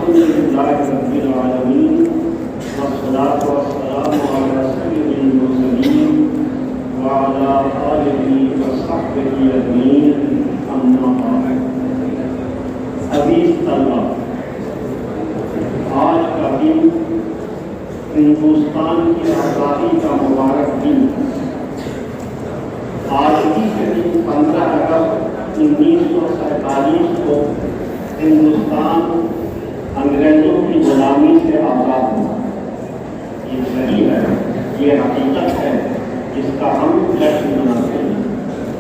لله رب العالمين والصلاة والسلام على سيد المرسلين وعلى آله وصحبه أجمعين أما بعد. عزیز طلبہ، آج کا دن ہندوستان کی آزادی کا مبارک دن. آج ہی کے دن 15 اگست 1947 کو ہندوستان انگریزوں کی غلامی سے آزاد ہوا. یہ صحیح ہے، یہ حقیقت ہے جس کا ہم جشن مناتے ہیں،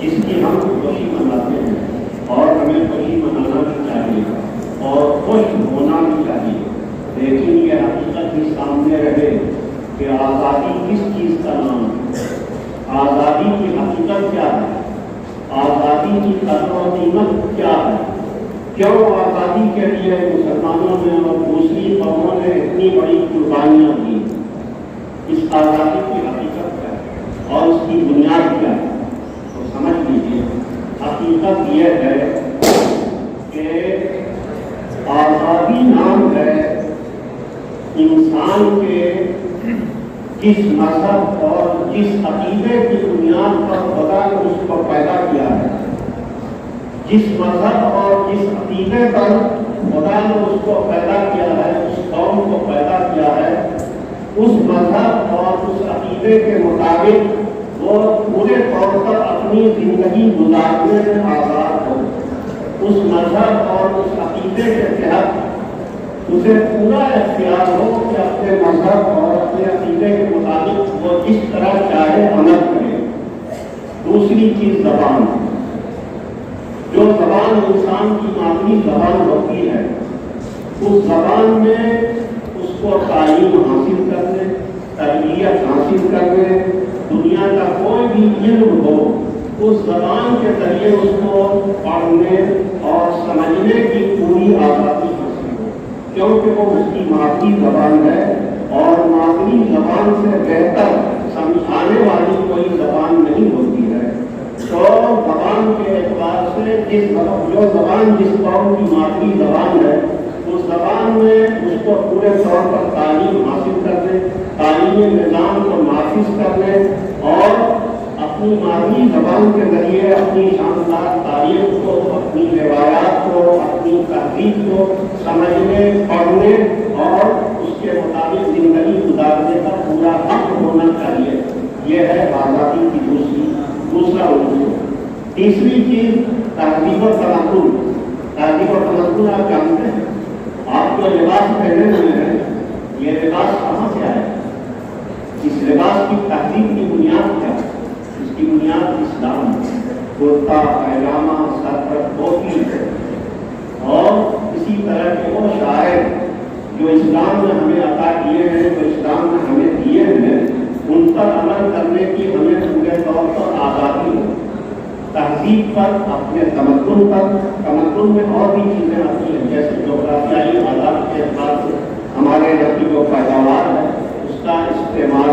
جس کی ہم خوشی مناتے ہیں، اور ہمیں خوشی منانا بھی چاہیے اور خوش ہونا بھی چاہیے. لیکن یہ حقیقت بھی سامنے رہے کہ آزادی کس چیز کا نام ہے، آزادی کی حقیقت کیا ہے، آزادی کی قدر و قیمت کیا ہے، کیوں آزادی کے لیے مسلمانوں نے اور دوسری قوموں نے اتنی بڑی قربانیاں دی. اس آزادی کی حقیقت کیا ہے اور اس کی بنیاد کیا ہے، تو سمجھ لیجیے. حقیقت یہ ہے کہ آزادی نام ہے انسان کے جس مذہب اور جس عقیدے کی بنیاد پر خدا نے اس کو پیدا کیا ہے، جس مذہب اور جس عقیدے پر خدا نے اس کو پیدا کیا ہے، اس قوم کو پیدا کیا ہے، اس مذہب اور اس عقیدے کے مطابق وہ پورے طور پر اپنی زندگی گزارنے میں آزاد ہو. اس مذہب اور اس عقیدے کے تحت اسے پورا اختیار ہو کہ اپنے مذہب اور اپنے عقیدے کے مطابق وہ جس طرح چاہے عمل کرے. دوسری چیز زبان. جو زبان انسان کی مادری زبان ہوتی ہے، اس زبان میں اس کو تعلیم حاصل کرنے، تربیت حاصل کرنے، دنیا کا کوئی بھی علم ہو اس زبان کے ذریعے اس کو پڑھنے اور سمجھنے کی پوری آزادی حاصل ہو، کیونکہ وہ اس کی مادری زبان ہے اور مادری زبان سے بہتر سمجھانے والی کوئی زبان نہیں ہوتی ہے. تو زبان کے اعتبار سے جو زبان جس قوم کی مادری زبان ہے، اس زبان میں اس کو پورے طور پر تعلیم حاصل کرنے، تعلیمی نظام کو نافذ کرنے اور اپنی مادری زبان کے ذریعے اپنی شاندار تاریخ کو، اپنی روایات کو، اپنی تہذیب کو سمجھنے، پڑھنے اور اس کے مطابق زندگی گزارنے کا پورا حق ہونا چاہیے. یہ ہے آزادی کی دوسرا اصول. تیسری چیز تہذیب و تمدن. تہذیب و تمدن آپ جانتے ہیں، آپ جو لباس پہنے ہوئے ہیں یہ لباس کہاں سے آئے؟ اس لباس کی تہذیب کی بنیاد کیا ہے؟ اس کی بنیاد اسلام ہے. کرتا، پیجامہ، سر پر ٹوپی ہے. اور اسی طرح کے وہ شاعر جو اسلام نے ہمیں عطا کیے ہیں، جو اسلام نے ہمیں دیے ہیں، ان پر عمل کرنے کی ہمیں پورے طور پر آزادی ہو. تہذیب پر، اپنے تمدن پر. تمدن میں اور بھی چیزیں آتی ہیں جیسے جغرافیائی حالات کے اعتبار سے ہمارے یہاں کی جو پیداوار ہے اس کا استعمال،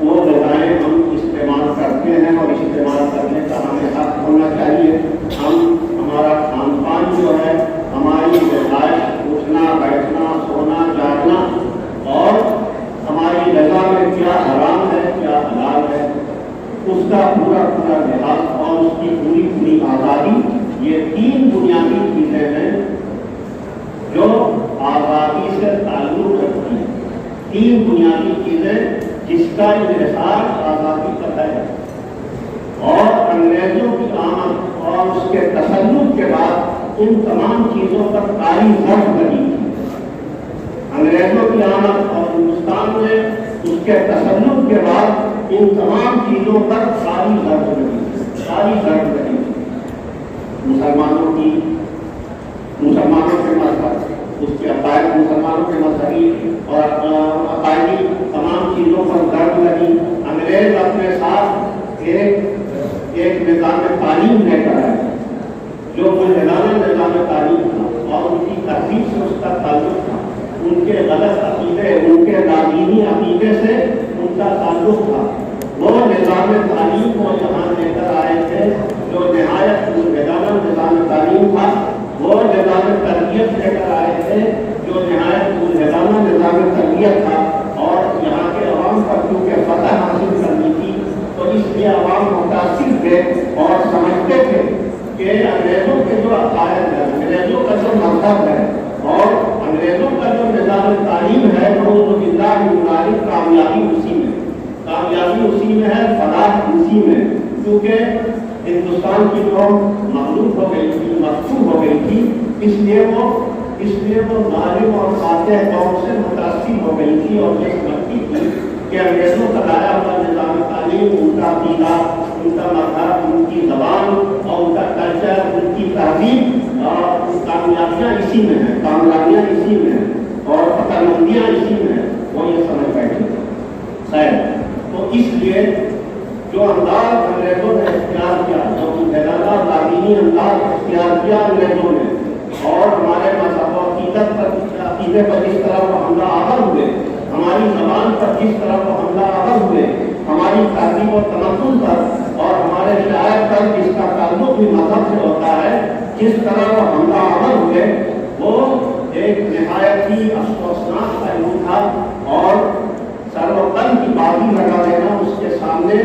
وہ غذائیں ہم استعمال کرتے ہیں اور استعمال کرنے کا ہمیں حق ہونا چاہیے. ہمارا کھان پان جو ہے، ہماری رہائش، اٹھنا بیٹھنا، سونا جاگنا اور ہماری رضا میں کیا حرام ہے کیا حلال ہے، اس کا پورا لحاظ اور اس کی پوری آزادی. یہ 3 بنیادی چیزیں ہیں جو آزادی سے تعلق رکھتی ہیں. 3 بنیادی چیزیں جس کا انحصار آزادی پر ہے. اور انگریزوں کی آمد اور اس کے تسلط کے بعد ان تمام چیزوں پر کاری ضرب لگی تھی. انگریزوں کی آمد اور ہندوستان میں اس کے تسلط کے بعد ان تمام چیزوں پر ساری ضرب لگی. مسلمانوں کے مذہب، اس کے عقائد، مسلمانوں کے مذہبی اور عقائدی تمام چیزوں پر ضرب لگی. انگریز اپنے ساتھ ایک نظام تعلیم لے کر آئے جو ملحدانہ نظام تعلیم تھا اور ان کی تہذیب سے اس کا تعلق تھا. ان کے غلط عقیدے، ان کے نادینی عقیدے سے ان کا تعلق تھا. وہ نظام تعلیم کو یہاں لے کر آئے تھے جو نہایت ملحدانہ نظام تعلیم تھا. وہ نظام تربیت لے کر آئے تھے جو نہایت نظام تربیت تھا اور یہاں کے عوام پر کیونکہ فتح حاصل کرنی تھی تو اس لیے عوام متاثر تھے اور سمجھتے تھے کہ انگریزوں کے جو عقائد ہے، انگریزوں کا جو مذہب ہے اور انگریزوں کا جو نظام تعلیم ہے وہ کامیابی اسی میں ہے، فلاح اسی میں، کیونکہ ہندوستان کی قوم مغلوب ہو گئی تھی، مغصوب ہو گئی تھی، اس لیے وہ ظالم اور فاتح قوم سے متاثر ہو گئی تھی اور یہ سمجھتی تھی کہ انگریزوں کا لایا ہوا نظام تعلیم، ان کا عقیدہ، ان کا مذہب، ان کی زبان اور ان کا کلچر، ان کی تہذیب، کامیابیاں اسی میں ہیں، کامیابیاں اسی میں ہیں اور فتح مندیاں اسی میں ہیں، وہ یہ سمجھ بیٹھے تھے۔ خیر، تو اس لیے جو انداز انگریزوں نے اختیار کیا، جو انتظامیہ تعلیمی انداز اختیار کیا انگریزوں نے، اور ہمارے مذہب و عقیدے پر جس طرح وہ حملہ آور ہوئے، ہماری زبان پر جس طرح وہ حملہ آور ہوئے، ہماری تہذیب و تمدن پر اور ہمارے شاعر پر جس کا تعلق بھی مذہب سے ہوتا ہے، جس طرح وہ حملہ آور ہوئے، وہ ایک نہایت ہی افسوسناک پہلو تھا اور سر و تن کی بازی لگا دینا اس کے سامنے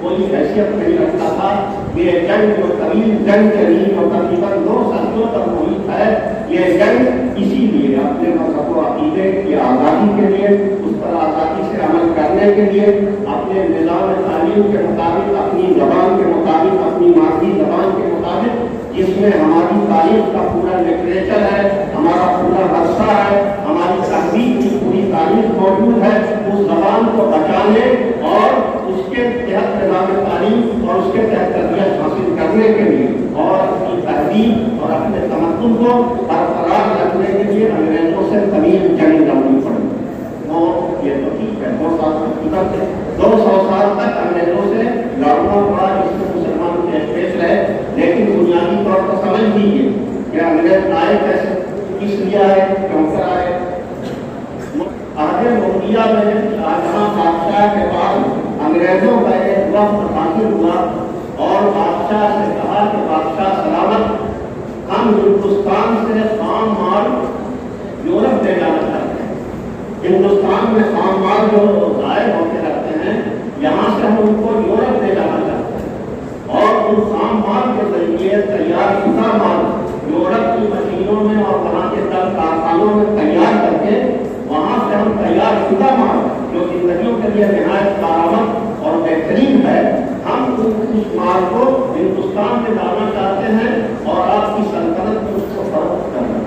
کوئی حیثیت نہیں رکھتا تھا۔ یہ جنگ جو طویل جنگ چلی جو تقریباً 2 صدیوں تک ہوئی ہے، یہ جنگ اسی لیے اپنے مذہب و عقیدے کی آزادی کے لیے، اس پر آزادی سے عمل کرنے کے لیے، اپنے نظام تعلیم کے مطابق، اپنی زبان کے مطابق، اپنی مادری زبان کے مطابق، جس میں ہماری تاریخ کا پورا لٹریچر ہے، ہمارا پورا ورثہ ہے، ہماری تہذیب کی پوری تاریخ موجود ہے، اس زبان کو بچانے اور اس کے تحت نظام تعلیم اور اس کے تحت تربیت حاصل کرنے کے لیے اور اپنی تہذیب اور اپنے تمدن کو برقرار رکھنے کے لیے انگریزوں سے طویل جنگ لڑنی پڑی۔ اور یہ تو ٹھیک ہے، 200 سال تک انگریزوں سے لڑنا پڑا، اس میں مسلمان پیش رہے، لیکن بنیادی طور پر سمجھ لیجیے کہ انگریز آئے کیسے، کس لیے آئے، کیوں کر آئے۔ آگے مغلیہ میں شاہجہاں بادشاہ کے پاس انگریزوں کا ایک وفد حاصل ہوا اور بادشاہ سے کہا کہ بادشاہ سلامت، ہم ہندوستان سے خام مال یورپ لے جانا چاہتے ہیں، ہندوستان میں خام مال جو ضائع ہوتے رہتے ہیں، یہاں سے ہم ان کو یورپ لے جانا چاہتے ہیں اور ان خام مال کے ذریعے تیار شدہ مال یورپ کی مشینوں میں اور وہاں کے کارخانوں میں تیار کر کے وہاں سے ہم تیار شدہ مال جو زندگیوں کے لیے نہایت کارآمد اور بہترین ہے، ہم اس مال کو ہندوستان میں لانا چاہتے ہیں اور آپ کی سلطنت میں اس کو فروخت کرنا،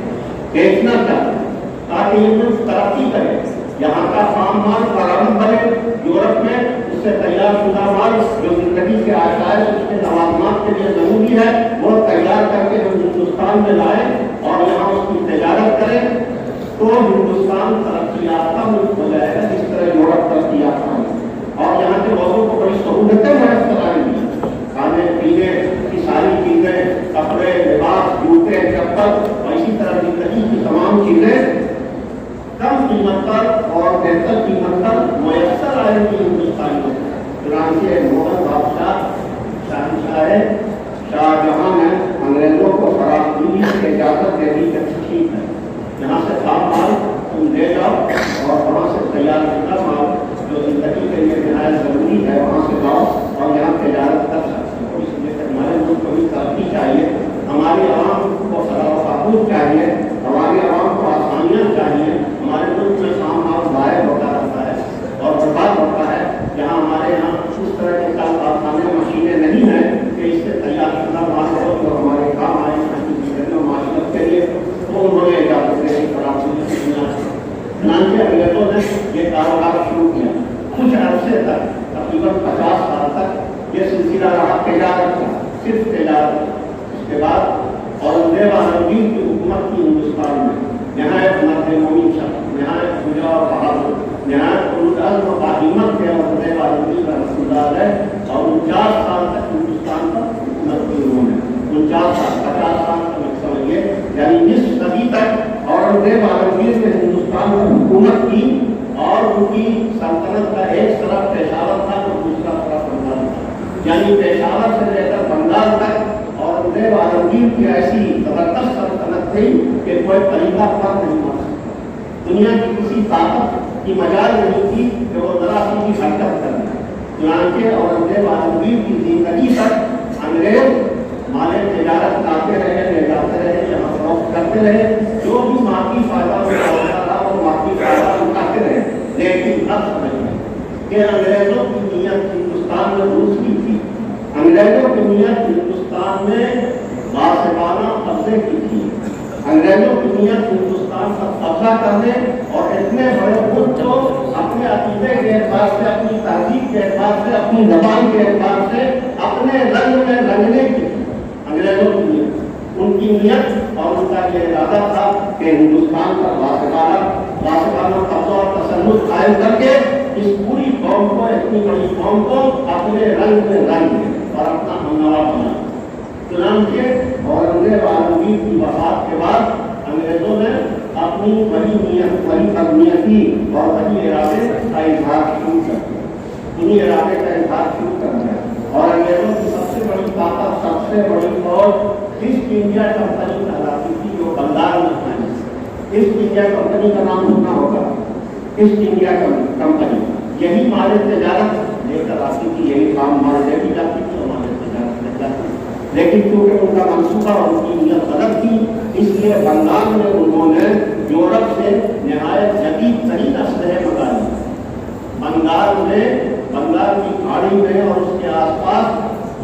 بیچنا چاہتے ہیں تاکہ یہ ملک ترقی کرے، یہاں کا خام مال کارآمد بنے، یورپ میں اس سے تیار شدہ مال جو زندگی کے آشائش اس کے لوازمات کے لیے ضروری ہے وہ تیار کر کے ہم ہندوستان میں لائیں اور یہاں اس کی تجارت کریں، تو ہندوستان ترقی یافتہ ملک ہو جائے گا جس طرح یورپ ترقی یافتہ ہے اور یہاں کے لوگوں کو بڑی سہولتیں میسر آئیں گی، کھانے پینے کی ساری چیزیں، کپڑے، لباس، جوتے، چپل اور اسی طرح زندگی کی تمام چیزیں کم قیمت پر اور بہتر قیمت پر میسر آئیں گی ہندوستانیوں کو۔ چنانچہ مغل بادشاہ شاہجہاں نے انگریزوں کو فراخدلی کی اجازت دے دی کہ ٹھیک ہے، یہاں سے خام مال تم لے جاؤ اور وہاں سے تیار شدہ مال جو زندگی کے لیے نہایت ضروری ہے وہاں سے لاؤ اور یہاں تجارت کر سکتے ہو۔ اس لیے ہمارے ملک کو بھی ترقی چاہیے، ہماری عوام کو فراخ چاہیے، ہماری عوام کو آسانیاں چاہیے۔ ہمارے ملک میں خام مال ضائع ہوتا رہتا ہے اور برباد ہوتا ہے، جہاں ہمارے یہاں اس طرح کے کارخانے مشینیں نہیں ہیں کہ اس سے تیار شدہ مال ہو جو ہمارے کام آئے معاشرت کے لیے، تو انہوں نے اجازت دے دی فراخدلی کی بنا سے۔ چنانچہ انگریزوں نے یہ کاروبار شروع کیا، کچھ عرصے تک تقریباً 50 سال تک یہ سلسلہ رہا تجارت کا، صرف تجارت۔ اس کے بعد اورنگزیب عالمگیر کی حکومت کی ہندوستان میں، نہایت مرد مومن شخص، نہایت شجاع و بہادر، نہایت اولوالعزم و باہمت کے اورنگزیب عالمگیر رحمۃ اللہ علیہ، اور 49 سال تک ہندوستان پر حکومت کی انہوں نے، 49 سال، 50 سال تک سمجھیے، یعنی نصف صدی تک اورنگزیب عالمگیر نے ہندوستان پر حکومت کی اور ان کی سلطنت کا ایک طرف پشاور تھا اور دوسرا طرف بنگال تھا، یعنی پشاور سے لے کر بنگال تک اورنگزیب عالمگیر کی ایسی زبردست سلطنت تھی کہ کوئی طریقہ پر نہیں مار سکتا، دنیا کی کسی طاقت کی مجال نہیں تھی کہ وہ ذرا سی بھی حرکت کر دے۔ چنانچہ اورنگزیب عالمگیر کی زندگی تک انگریز مال تجارت لاتے رہے، لے جاتے رہے، یہاں فروخت کرتے رہے، جو بھی مادی فائدہ ہوتا تھا وہ مادی فائدہ اٹھاتے رہے، لیکن اب سمجھ گئے کہ انگریزوں کی نیت ہندوستان میں دوسری تھی۔ انگریزوں کی نیت ہندوستان میں غاصبانہ قبضے کی تھی۔ انگریزوں کی نیت ہندوستان پر قبضہ کرنے اور اتنے بڑے ملک کو اپنے عقیدے کے اعتبار سے، اپنی تہذیب کے اعتبار سے، اپنی زبان کے اعتبار سے اپنے رنگ میں رنگنے کی انگریزوں کی نیت، ان کی نیت اور ان کا یہ ارادہ تھا کہ ہندوستان پر غاصبانہ قبضہ اور تسلط قائم کر کے اس پوری قوم کو، اتنی بڑی قوم کو اپنے رنگ میں رنگ اور اپنا ہمنوا بنا۔ چنانچہ اورنگزیب عالمگیر کی وفات کے بعد انگریزوں نے اپنی بڑی نیت، بڑی بدنیتی اور بڑی ارادے کا اظہار شروع کر دیا، انہیں ارادے کا اظہار شروع کر دیا۔ اور انگریزوں کی سب سے بڑی طاقت، سب سے بڑی فوج ایسٹ انڈیا کمپنی کہلاتی تھی، جو بنگال میں تھی۔ ایسٹ انڈیا کمپنی کا نام سنا ہوگا، ایسٹ انڈیا کمپنی یہی مال تجارت لے کر آتی تھی، یہی کام مال لے کے جاتی تھی اور مال تجارت لے جاتی تھی۔ لیکن کیونکہ ان کا منصوبہ اور ان کی نیت غلط تھی، اس لیے بنگال میں انہوں نے یورپ سے نہایت جدید ترین اسلحے منگا لیے۔ بنگال کی کھاڑی میں اور اس کے آس پاس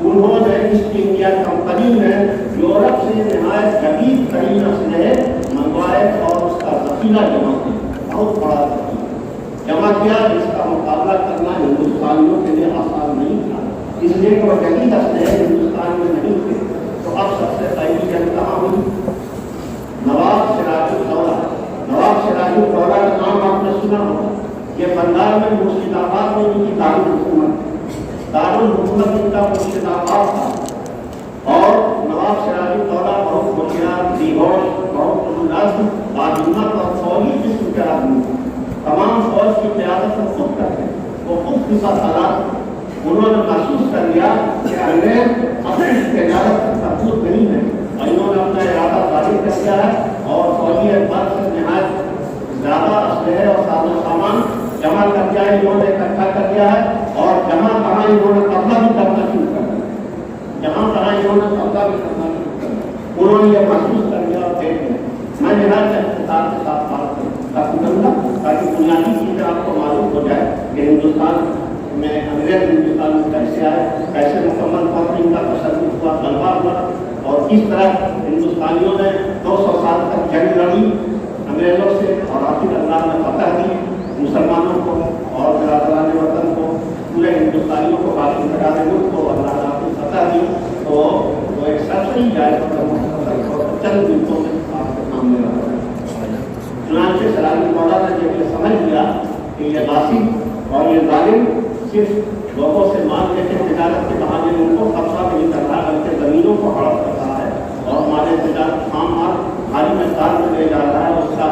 انہوں نے ایسٹ انڈیا کمپنی نے یورپ سے نہایت جدید ترین اسلحے منگوائے اور اس کا ذخیرہ جمع کیا، بہت بڑا ذخیرہ جمع کیا، جس کا مقابلہ کرنا ہندوستانیوں کے لیے آسان نہیں تھا، اس لیے کہ وہ جدید اسلحے ہندوستان میں نہیں تھے۔ تو اب سب سے پہلی جنگ کہاں ہوئی؟ نواب سراج الدولہ۔ نواب سراج الدولہ کا نام آپ نے سنا ہوگا، یہ بنگال میں مرشدآباد میں ان کی دارالحکومت ان کا مرشدآباد تھا۔ اور نواب سراج الدولہ بہت ہوشیار، بیہوش، بہت ملازم، باہمت اور فوجی قسم کے آدمی تھے۔ تمام فوج کی قیادت وہ خود کرتے، وہ خود قصہ سالات۔ انہوں نے محسوس کر لیا کہ انگریز اپنی تجارت کا تحفظ نہیں ہے، اور انہوں نے اپنا ارادہ ظاہر کر دیا ہے اور فوجی اعتبار سے نہایت زیادہ اسلحے اور ساز و سامان جمع کر دیا ہے، انہوں نے اکٹھا کر دیا ہے، اور جہاں کہاں انہوں نے قبضہ بھی کرنا شروع کر دیا، جہاں کہاں انہوں نے قبضہ بھی کرنا شروع کر دیا۔ انہوں نے یہ محسوس کر لیا اور دیکھ لیا۔ میں نہایت اختصار کے ساتھ بات کروں گا تاکہ بنیادی چیزیں آپ کو معلوم ہو جائے کہ ہندوستان میں انگریز ہندوستان میں کیسے آئے، کیسے مکمل طور پر ان کا تسلط ہوا، غلبہ ہوا، اور کس طرح ہندوستانیوں نے 200 سال تک جنگ لڑی انگریزوں سے، اور آخر اللہ نے فتح دی مسلمانوں کو اور برادران وطن کو، پورے ہندوستانیوں کو، باقی برادر ملک کو اللہ نے اپنی فتح دی۔ تو وہ ایک سرسری جائے چند منٹوں میں آپ کے سامنے رکھا۔ چنانچہ سراج الدولہ نے جب یہ سمجھ لیا کہ یہ غاصب اور یہ ظالم صرف لوگوں سے مال لے کے تجارت کے بہانے ان کو قبضہ نہیں کر رہا بلکہ زمینوں کو ہڑپ کر رہا ہے، اور مال تجارت خام مال بھاری مقدار میں لے جا رہا ہے، اس کا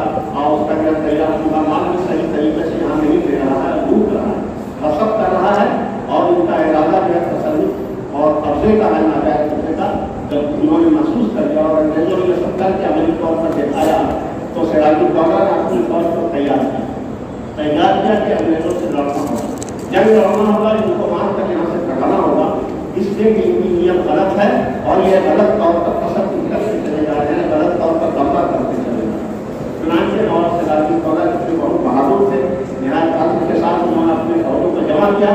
تیار شدہ مال بھی صحیح طریقے سے یہاں نہیں دے رہا ہے، لوٹ رہا ہے، غصب کر رہا ہے، اور ان کا ارادہ جو ہے تسلط اور قبضے کا ہے، ناجائز قبضے کا۔ جب انہوں نے محسوس کر لیا اور انگریزوں نے سب کر کے عملی طور پر دکھایا، تو سراج الدولہ نے اپنی فوج کو تیار کیا کہ انگریزوں سے لڑنا ہوگا، جنگ لڑنا ہوگا، ان کو مار کر یہاں سے کٹانا ہوگا، اس لیے کہ ان کی نیت غلط ہے اور یہ غلط طور پر تسلط کرتے چلے جا رہے ہیں، غلط طور پر قبضہ کرتے چلے جا رہے ہیں۔ چنانچہ نواب سراج الدولہ جو بہت بہادر تھے، نہایت عزم کے ساتھ انہوں نے اپنے فوجوں کو جمع کیا۔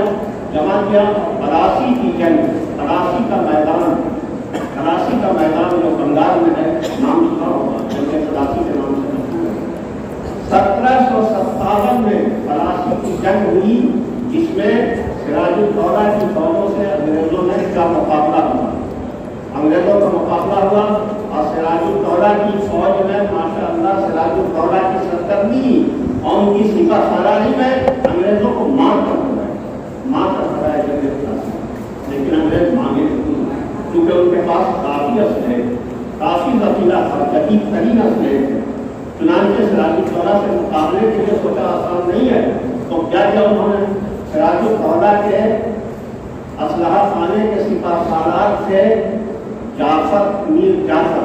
پلاسی کی جنگ، پلاسی کا میدان جو بنگال میں ہے، نام سنا ہوگا، جنگ پلاسی کے نام سے مشہور ہے۔ 1757 میں پلاسی کی جنگ ہوئی، جس میں سراج الدولہ کی فوجوں سے انگریزوں نے کا مقابلہ ہوا، انگریزوں کا مقابلہ ہوا، اور سراج الدولہ کی فوج میں ماشاء اللہ سراج الدولہ کی سرکردگی اور ان کی سپہ سالاری میں انگریزوں کو مار کر پڑا ہے جنگ پلاسی۔ لیکن انگریز مانگے کیونکہ ان کے پاس کافی اسلحے، کافی ذخیرہ تھا، جدید ترین اسلحے تھے۔ چنانچہ سراج الدولہ سے مقابلے کے لیے سوچا آسان نہیں ہے، تو کیا انہوں نے سراج الدولہ کے اسلحہ خانے کے سپہ سالار سے میر جعفر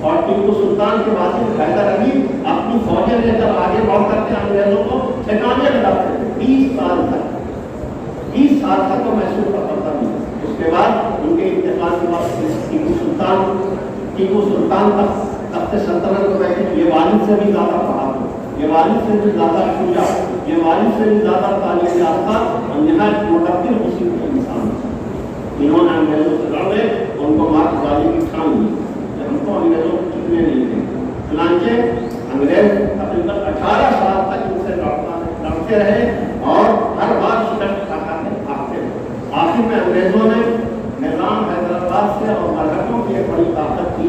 اور ٹیپو سلطان کے واجد حیدر علی اپنی فوجیں لے کر آگے بڑھ کر کے انگریزوں کو ٹھکانے لگاتے تھے 20 سال تک تو محسوس کا پتہ نہیں. اس کے بعد ان کے انتقال کے بعد ٹیپو سلطان تک تخت سلطنت کو بیٹھے. یہ والد سے بھی زیادہ پڑھا، یہ والد سے بھی زیادہ شجاع، یہ والد سے بھی زیادہ تعلیم یافتہ اور نہایت مقدر قسم کے انسان. انہوں نے انگریزوں سے لڑے، ان کو مار ڈالنے کی ٹھان لی. ہم کو انگریزوں کو چکنے نہیں تھے. چنانچہ انگریز تقریباً 18 سال تک ان سے لڑتے رہے اور ہر بار شکست کھاتے رہے. آخر میں انگریزوں نے نظام حیدرآباد سے اور مرہٹوں کی ایک بڑی طاقت کی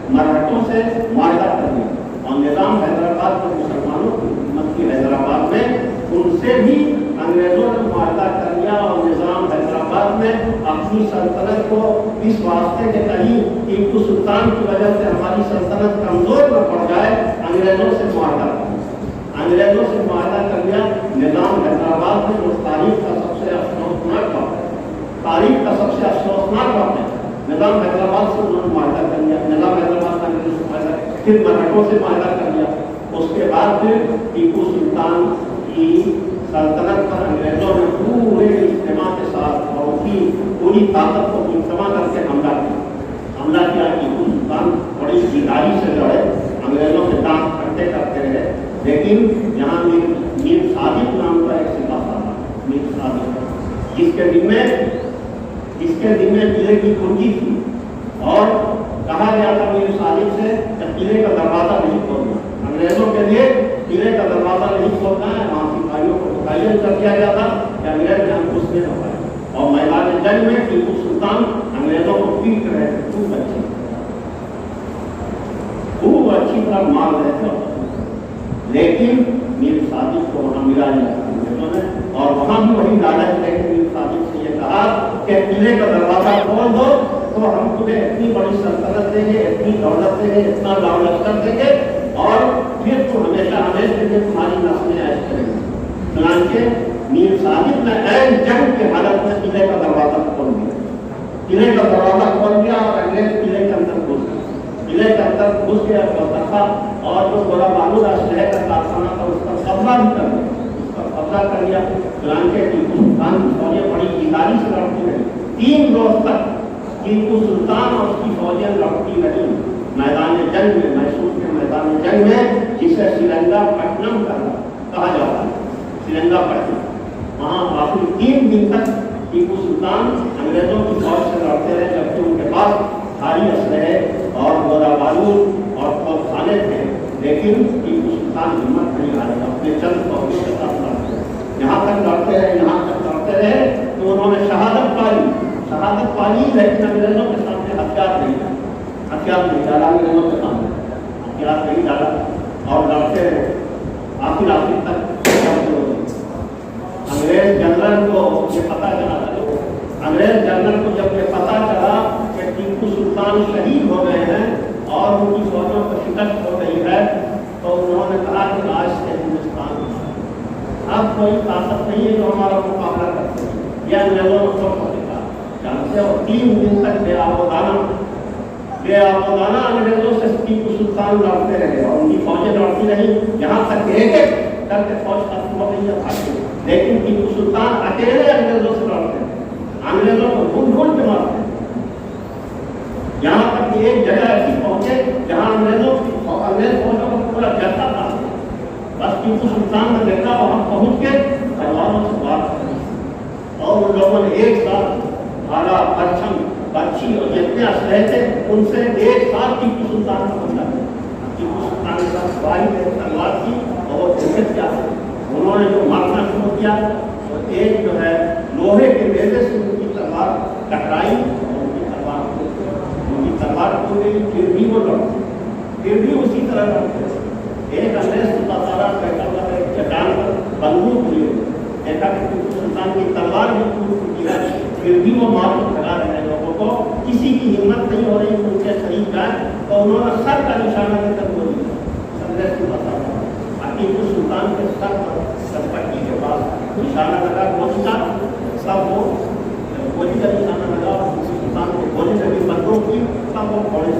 مرہٹوں سے معاہدہ کر دیا اور نظام حیدرآباد کے مسلمانوں کی حکومت کی حیدرآباد میں ان سے بھی انگریزوں نے معاہدہ کر لیا اور نظام حیدرآباد میں اپنی سلطنت کو اس واسطے کے کہیں ٹیپو سلطان کی وجہ سے ہماری سلطنت کمزور نہ پڑ جائے انگریزوں سے معاہدہ کر لیا. نظام حیدرآباد میں جو تاریخ کا سب سے افسوسناک بات ہے نظام حیدرآباد سے انہوں نے معاہدہ کر لیا. نظام حیدرآباد کا انگریزوں سے معاہدہ پھر مرہٹوں سے معاہدہ کر لیا. اس کے بعد پھر ٹیپو سلطان کی سلطنت پر انگریزوں نے پورے اجتماع کے ساتھ اور ان کی پوری طاقت کو اجتماع کر کے حملہ کیا. ٹیپو سلطان بڑی جداری سے لڑے، انگریزوں کے دانت کھٹے کرتے رہے. لیکن یہاں میر صادق نام کا ایک سپاہی تھا، میر صادق، جس کے دن میں قلعے کی کنجی تھی اور کہا گیا تھا میر صادق سے کہ قلعے کا دروازہ نہیں کھولنا. انگریزوں کے لیے قلعے کا دروازہ نہیں کھولنا ہے. وہاں سپاہیوں کو متعین کر دیا گیا تھا کہ انگریز یہاں گھسنے نہ پائے. اور میدان جنگ میں ٹیپو سلطان انگریزوں کو پیٹ رہے تھے خوب اچھی طرح مار رہے تھے. لیکن میر صادق کو وہاں ملا لیا انگریزوں نے اور وہاں بھی وہی لالچ لے کے میر صادق سے یہ کہا کہ قلعے کا دروازہ کھول دو تو ہم تمہیں اتنی بڑی سلطنت دیں گے، اتنی دولت دیں گے، اتنا لاؤ لشکر دیں گے اور پھر تو ہمیشہ کے لیے تمہاری نسلیں عیش کریں گے. چنانچہ میر صادق نے عین جنگ کی حالت میں قلعے کا دروازہ کھول دیا اور انگریز قلعے کے اندر گھس گیا اور جو گولا بارود شہر کا کارخانہ تھا اس پر قبضہ کر لیا. چنانچہ ٹیپو سلطان کی فوجیں بڑی جداری سے لڑتی رہی. 3 روز تک ٹیپو سلطان اور اس کی فوجیں لڑتی رہی میدان جنگ میں، میسور کے میدان جنگ میں، جسے سرنگا پٹنم کہا جاتا ہے. سرنگا پٹنم وہاں آخری 3 دن تک ٹیپو سلطان انگریزوں کی فوج سے لڑتے رہے جبکہ ان کے پاس بھاری اسلحے اور گولا بارود اور توپ خانے تھے. لیکن ٹیپو سلطان ہمت نہیں ہارے، اپنے چند فوجیوں کے ساتھ لڑتے رہے. یہاں تک لڑتے رہے تو انہوں نے شہادت پالی لیکن انگریزوں کے سامنے ہتھیار نہیں ڈالا انگریزوں کے سامنے ہتھیار نہیں ڈالا اور لڑتے رہے. آخر تک انگریز جنرل کو یہ پتہ چلا کہ ٹیپو سلطان شہید ہو گئے ہیں اور ان کی فوجوں کو شکست ہو گئی ہے تو انہوں نے کہا کہ آج سے ہندوستان اب کوئی طاقت نہیں ہے جو ہمارا مقابلہ کر سکے. یہ انگریزوں نے سب کو دیکھا جانتے اور 3 دن تک بے آبادانہ انگریزوں سے ٹیپو سلطان لڑتے رہے اور ان کی فوجیں لڑتی رہی یہاں تک ایک کر کے فوج ختم ہو گئی ہے. لیکن ٹیپو سلطان اکیلے انگریزوں سے لڑتے ہیں، انگریزوں کو ڈھونڈ کے مارتے ہیں. یہاں تک کہ ایک جگہ ایسی پہنچے جہاں انگریز فوجوں کو پورا جاتا تھا. بس ٹیپو سلطان نے دیکھا وہاں پہنچ کے تلواروں سے بات کر اور ان لوگوں نے ایک ساتھ بھالا، پرچم، برچھی اور جتنے اسلحے تھے ان سے ایک ساتھ ٹیپو سلطان کا حملہ کیا. ٹیپو سلطان کے ساتھ بھاری تلوار کی اور جنگت کیا انہوں نے جو مارنا شروع کیا تو ایک جو ہے لوہے کے بیلے سے ان کی تلوار ٹکرائی اور ان کی تلوار کھو گئی. پھر بھی وہ لڑتے، پھر بھی اسی طرح لڑتے. ایک انگریز سارا بیٹھا ہوا ہے چٹان پر بندوق لیے دیکھا کہ ٹیپو سلطان کی تلوار بھی ٹوٹ چکی ہے پھر بھی وہ مار کو لگا رہے ہیں. لوگوں کو کسی کی ہمت نہیں ہو رہی ان کے قریب جائیں تو انہوں نے سر کا نشانہ دے کر گولی انگریز کو بتا رہا. ٹیپو سلطان کے سر پر پٹی کے پاس نشانہ لگا گولی کا، سب وہ گولی کا نشانہ لگا اور ٹیپو سلطان کو گولی لگی بندوق کی، سب وہ گھوڑے سے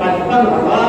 55,000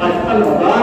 55,000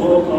200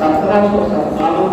1757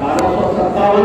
1857,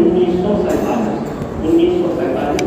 1947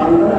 15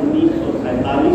1947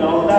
14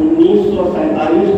1947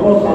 200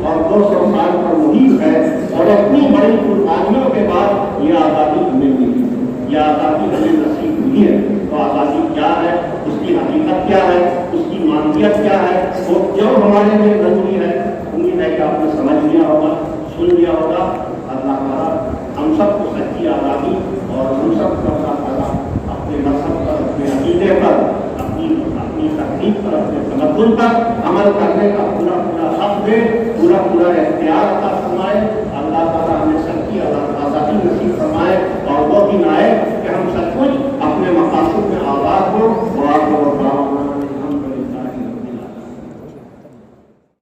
اور 200 سال پر محیط ہے، اور اپنی بڑی قربانیوں کے بعد یہ آزادی ہمیں ملی، یہ آزادی ہمیں نصیب ہوئی ہے۔ تو آزادی کیا ہے، اس کی حقیقت کیا ہے، اس کی مانویت کیا ہے، وہ کیوں ہمارے لیے ضروری ہے، امید ہے کہ آپ نے سمجھ لیا ہوگا، سن لیا ہوگا۔ اللہ تعالیٰ ہم سب کو سچی آزادی اور ہم سب کو اللہ تعالیٰ اپنے مذہب پر، اپنے عقیدے پر، اپنی تحقیق پر، اپنے تمدن پر عمل کرنے کا پورا حق دے، پورا اختیار عطا فرمائے۔ اللہ تعالیٰ ہمیں سچی آزادی